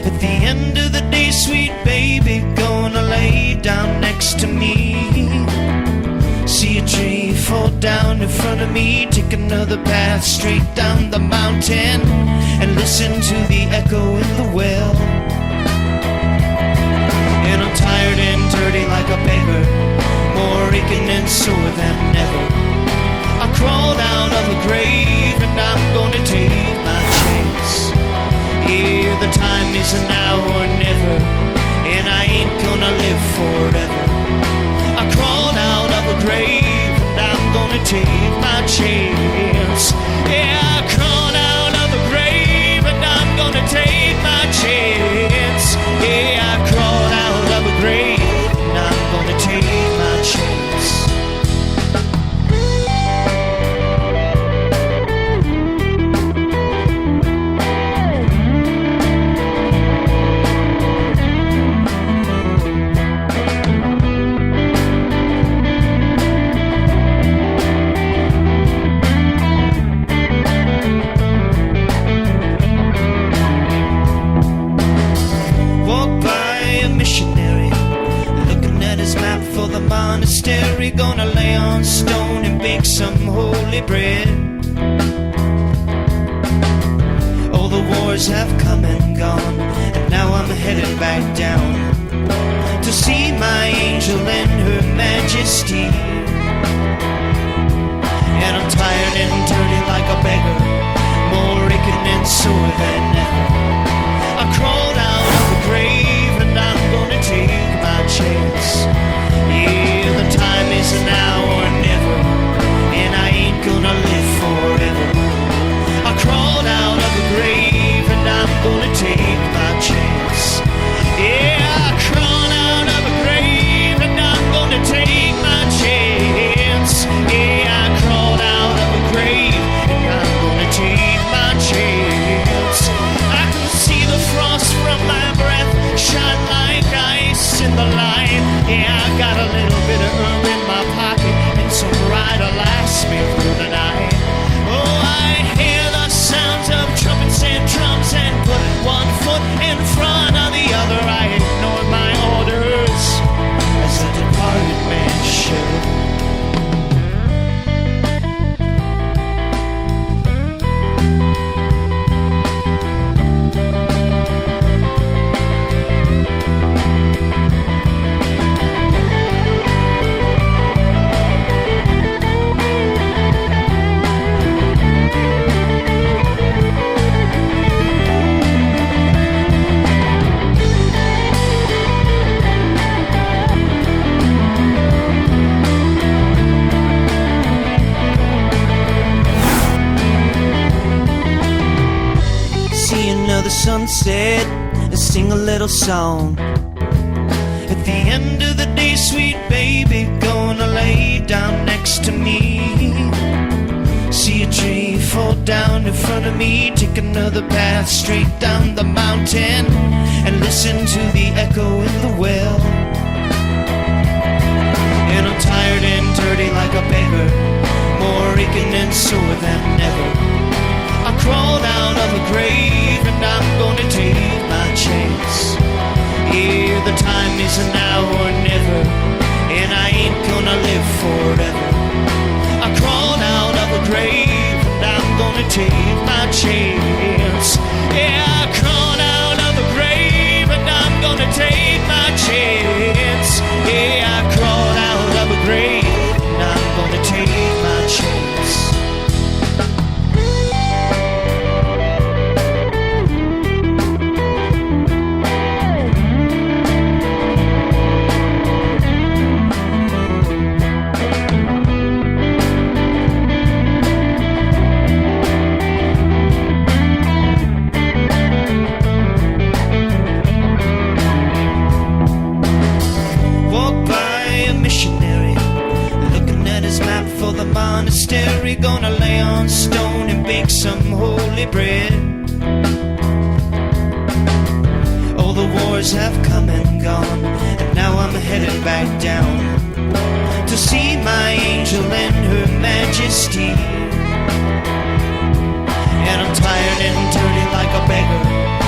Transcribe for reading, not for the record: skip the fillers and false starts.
At the end of the day, sweet baby, gonna lay down next to me. See a tree fall down in front of me, take another path straight down the mountain, and listen to the echo in the well. And I'm tired and dirty like a beggar, more aching and sore than ever. I crawled out of a grave and I'm gonna take my chance. Yeah, the time is now or never, and I ain't gonna live forever. I crawled out of a grave and I'm gonna take my chance. Yeah, I crawled out of a grave and I'm gonna take my chance. Yeah, I crawled out of a grave and I'm gonna take my chance. Monastery, gonna lay on stone and bake some holy bread. All the wars have come and gone, and now I'm headed back down to see my angel and her majesty. And I'm tired and dirty like a beggar, more aching and sore than ever. I crawled out of the grave and I'm gonna take my chance. Yeah, the time is now or never, and I ain't gonna live forever. I crawled out of the grave and I'm gonna take my chance. Yeah, I crawled out of a grave and I'm gonna take my chance. Yeah, I crawled out of a grave and I'm gonna take my chance. I can see the frost from my breath shine like ice in the light. Yeah, I got a little bit of herb in my pocket and some rye to last me through the night. Oh, I hear the sounds of trumpets and drums and put one foot in front of the other. I ignore my orders as a departed man should. The sunset and sing a little song. At the end of the day, sweet baby, gonna lay down next to me. See a tree fall down in front of me, take another path straight down the mountain, and listen to the echo in the well. And I'm tired and dirty like a beggar, more aching and sore than ever. I crawled out of a grave and I'm gonna take my chance. Yeah, the time is now or never, and I ain't gonna live forever. I crawled out of a grave and I'm gonna take my chance. Yeah, I crawled out of a grave and I'm gonna take my chance. Yeah, I crawled out of a grave and I'm gonna take my chance. Monastery, gonna lay on stone and bake some holy bread. All the wars have come and gone, and now I'm headed back down to see my angel and her majesty. And I'm tired and dirty like a beggar.